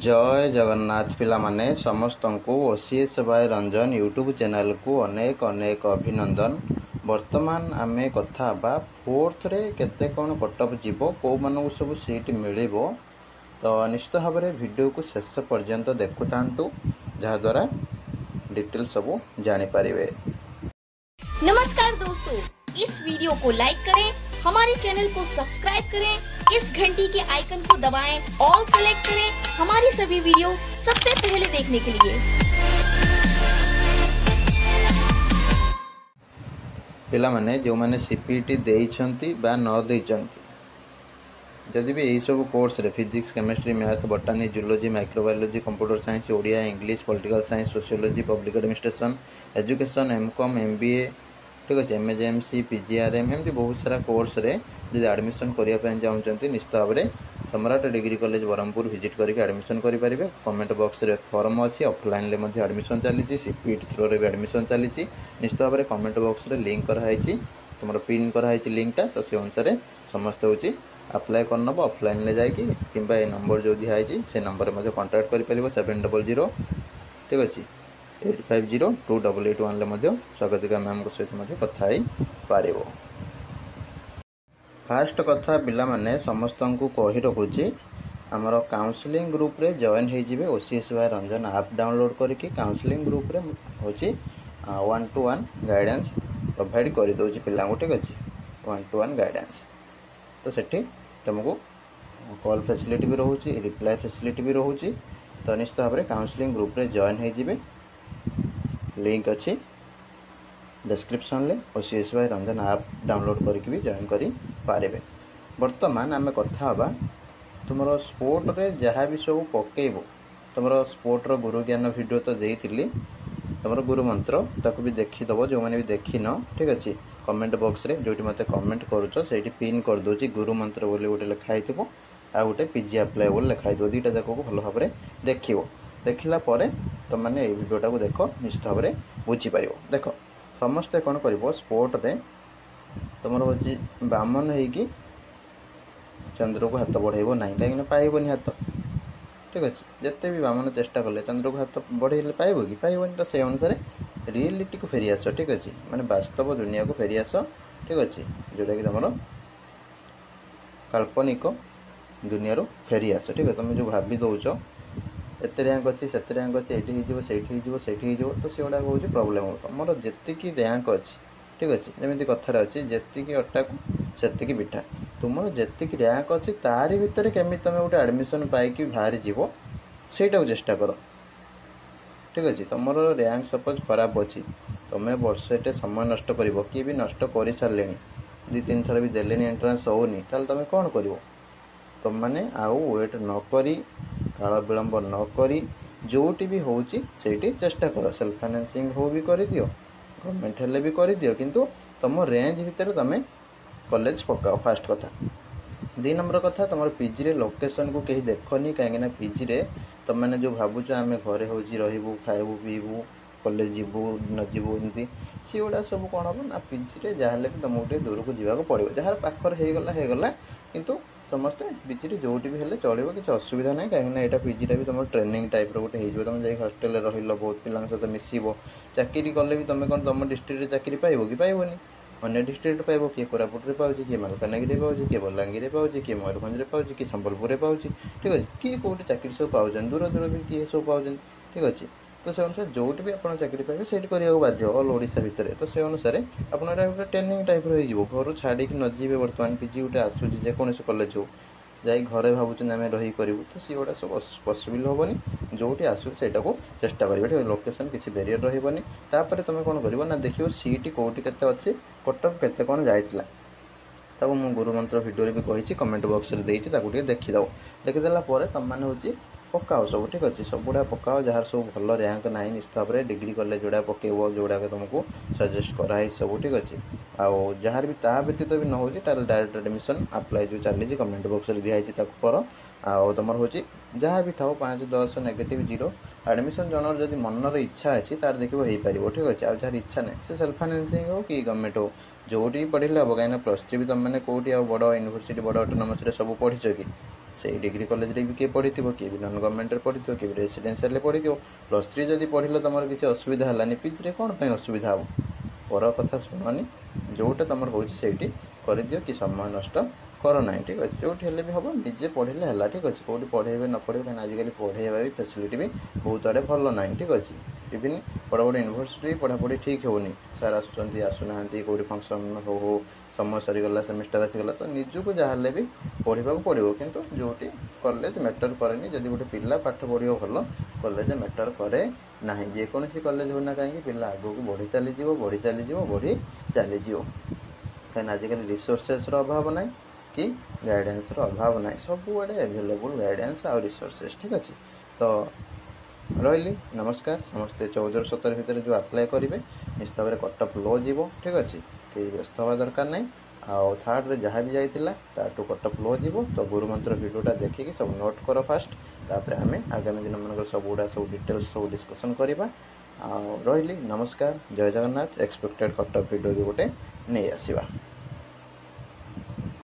जय जगन्नाथ पिला माने समस्त को OCS by Ranjan YouTube channel को अनेक अनेक अभिनंदन। वर्तमान आमे कथा बा फोर्थ रे केते कोन कटअप जीवो को मानू सब सीट मिलिबो। तो निश्चित भाव में वीडियो को शेष पर्यंत देखुतांतु जहा द्वारा डिटेल सब जानि पारिबे। नमस्कार दोस्तों, इस वीडियो को लाइक करें, हमारे चैनल को सब्सक्राइब करें, इस घंटी के आइकन को दबाएं, ऑल सेलेक्ट करें हमारी सभी वीडियो सबसे पहले देखने के लिए। पिला माने जो माने सीपीटी देइछंती बा न देइछंती जदि भी यही सब कोर्स रे physics chemistry math botany zoology microbiology computer science Odia English political science sociology public administration education MCom MBA ठीक अच्छे एमएजेएमसी पीजीआरएम एमती बहुत सारा कोर्स रे जब एडमिशन करने चाहते निश्चित भाव में सम्राट डिग्री कॉलेज ब्रह्मपुर विजिट करके एडमिशन करेंगे। कमेंट बॉक्स रे फॉर्म अच्छी ऑफलाइन ले मध्य एडमिशन चली सीपीटी थ्रो रे भी एडमिशन चली निश्चित भाव में कमेंट बॉक्स रे लिंक कराई तुम पिन कराई लिंकटा तो से अनुसार समस्त हूँ अप्लाई करनब ऑफलाइन ले जाकि किंबा ये नंबर जो दिखाई से नंबर में कांटेक्ट कर 700 ठीक अच्छे 85028881 स्वागतिका मैम सहित कथा पार। फास्ट कथा पिला माने समस्त को कही रखुची आमर काउंसलिंग ग्रुप रे जॉइन हो OCS by Ranjan app download करके काउंसलिंग ग्रुप रे होची 1-to-1 गाइडेंस प्रोवाइड कर दउची पिला को ठीक अच्छे 1-to-1 गाइडेंस। तो सेठी तुमको कॉल फैसिलिटी भी रोचे रिप्लाई फैसिलिटी भी रोचे। तो निश्चित भाव में काउंसलिंग ग्रुप रे जॉइन हो लिंक अच्छी डिस्क्रिप्शन ले OCS by Ranjan app download करके भी जॉइन करि पारे। वर्तमान आम कथा हबा तुम स्पोर्ट रे जहाँ भी सब पकेब तुम स्पोर्ट रो गुरु ज्ञान वीडियो तो देती तुम गुरु मंत्र ताकू भी देखीदब जो मैंने भी देखिन ठीक अच्छे कमेंट बॉक्स रे जो मत कमेंट करुच से पिन कर दूची गुरु मंत्र बोली गोटे लिखाई थो आ गोटे पीजी अप्लाई बोली लिखाई थो दुईटा जाक को भल भाव में देखला तुम मैंने ये वीडियोटा को देख निश्चित भाव में बुझीपर। देख समस्ते कौन कर स्पोर्ट रे तुम हूँ बामन हो चंद्र को हाथ बढ़ेब ना कहीं पाइबनी हाथ ठीक अच्छे जिते भी बामन चेष्टा कले चंद्र को हाथ बढ़े पाइब कि पाइबनी। तो से अनुसार रियलिटी को फेरी आस ठीक अच्छे माने वास्तव दुनिया को फेरी आस ठीक अच्छे जोटा कि तुम काल्पनिक दुनिया फेरी आस ठीक है। तुम जो भावी दौच एत रैंक अच्छी से रैंक अच्छे ये तो से गुड़ा हूँ प्रोब्लेम हो तुम जी रैंक अच्छी ठीक अच्छे जमी कथार अच्छी जी अटा को से पिठा तुम जी रैंक अच्छी तारी भितर केमी तुम गोटे एडमिशन पाई बाहरी जीव सेटा को चेष्टा कर ठीक अच्छे। तुम रैंक सपोज खराब अच्छी तुम्हें वर्षटे समय नष्ट कर किए भी नष्ट कर सारे 2-3 थर भी देले एंट्रांस होनी ताल तुम कौन कर तुम मैंने आउ वेट नक काल विलंब नक जोटी भी हूँ चेष्टा कर सेल्फ फाइनेंसिंग हो भी कर दियो गवर्नमेंट हेल्ले भी कर दियो किंतु तुम रेंज भितर तुम कॉलेज पकाओ फास्ट कथा। 2 नंबर कथा तुम पीजी रे लोकेशन को कहीं देखनी कहीं पीजी रे तुम मैंने जो भावुच आम घरे हूँ रही खाइबू पीबू कॉलेज जीवू न जीवू एमती सी गुड़ा सब कौन हम ना पीजी रे जहाँ भी तुमको गोटे दूर को जावाक पड़ो जहाँ पाखर होगला किंतु समस्ते पीजी जोटी भी हेल्ले चलो किसी असुविधा ना कहीं यहाँ पीजीटा भी तुम ट्रेनिंग टाइप गोटे हो तुम जाए हस्टेल रही बहुत पिला सहित मिसब चाकरी कले भी तुम कौन तुम डिस्ट्रिक्ट चाकरी पाइब कि पाइबनी अन्य डिस्ट्रिक्ट पाइब किए कोरापुट रे पाउची किए मालकानगिरी पाउची किए बलांगीर पाउची किए मयूरभंज रे पाउची किए संबलपुर पाउची ठीक अच्छे किए कौटे चाकरी सब पाँच दूर दूर भी किए सब पाँच ठीक अच्छे। तो से अनुसार जोटी भी आप चाकरी पाइबे से करने बाध्य ऑल ओडिशा भितर। तो से अनुसार आप गोटे ट्रेनिंग टाइप हो घर छाड़ी न जीवे बर्तमान पीजी गोटे आसूँ जेकोसी कॉलेज हो जाए घरे भावुँ आम रही करूँ तो सी गुड़ा सब पसिबल हेनी जोटी आसू से चेष्टा करेंगे ठीक लोकेशन किसी बेरियर रही तापर तुम कौन कर ना देखिए सीट कौटी के अच्छे कटअप केते कौन जाइला ताको मु गुरु मंत्र वीडियो भी कही कमेंट बॉक्स रे देती देखीद देखीदेला तुम मैंने हूँ पकाओ सब ठीक अच्छे सब गुड़ा पकाओ जार सब भल रैंक ना निश्चित भाव में डिग्री कॉलेज जोड़ा पकेब जोड़ा तुमको सजेस्ट कराई सब ठीक अच्छे आउ जहाँ भी ता व्यतीत भी न हो डायरेक्ट एडमिशन अप्लाई जो चली कमेंट बॉक्स रे दिखाई कर आउ तुम हूँ जहाँ भी था 5-10 नेगेटिव 0 एडमिशन जनर जब मनर इच्छा अच्छी तार देखो हो पार ठीक अच्छे आ जार इच्छा ना से सेल्फ फाइनेंसिंग हो कि गवर्नमेंट हो जोटी पढ़े हम कहीं +3 भी तुम मैंने कौटी बड़ यूनिवर्सिटी बड़ ऑटोनोमस सब पढ़ीच कि से डिग्री कॉलेज रे भी किए पढ़ी किए भी नॉन गवर्नमेंट पढ़ी किए भी रेसिडेंशियल पढ़ी +3 जदि पढ़िल तुम किसी असुविधा है पीजी कौन पर असुविधा हम पर कथा शुणनी जोटा तुम हो कर दियो कि समय नष्ट कर ना ठीक अच्छे जो भी हम निजे पढ़े है ठीक अच्छे कौटी पढ़े न पढ़े कहीं आजिकल पढ़ेवा भी फैसिलिटी भी बहुत आड़े भल ना ठीक अच्छे इवन बड़ बड़ यूनिवर्सिटी पढ़ापढ़ी ठीक होनी सार आसुना कौटी फंक्शन हो समय सरीगला सेमिस्टर आसीगला तो निजक जहाँ भी पढ़ा पड़ो किंतु जोटी कॉलेज मैटर करे जदि गोटे पिला पाठ पढ़ो भल कॉलेज मैटर करे ना जेकोसी कॉलेज होना कहीं पिला आगू बढ़ी चलीज कहीं आजिकल रिसोर्सेस अभाव ना कि गाइडेंस अभाव ना सब आड़े एभेलेबल गाइडेंस आ रिसोर्सेस ठीक अच्छे तो रही नमस्कार समस्ते 14-17 भितर जो अप्लाई करेंगे निश्चित भाव कट ऑफ लो जीवो ठीक अच्छे कहीं व्यस्त हवा दरकार नहीं आउ थर्ड रे जहाँ भी जाइला ताठू कट ऑफ लो जीवो तो गुरुमंत्र वीडियोटा देखिए सब नोट कर फास्ट तापर आम आगामी दिन मन सब गुड़ा सब डिटेल्स सब डिस्कसन करवा रही नमस्कार जय Jagannath expected cut off video भी गोटे नहीं आसवा।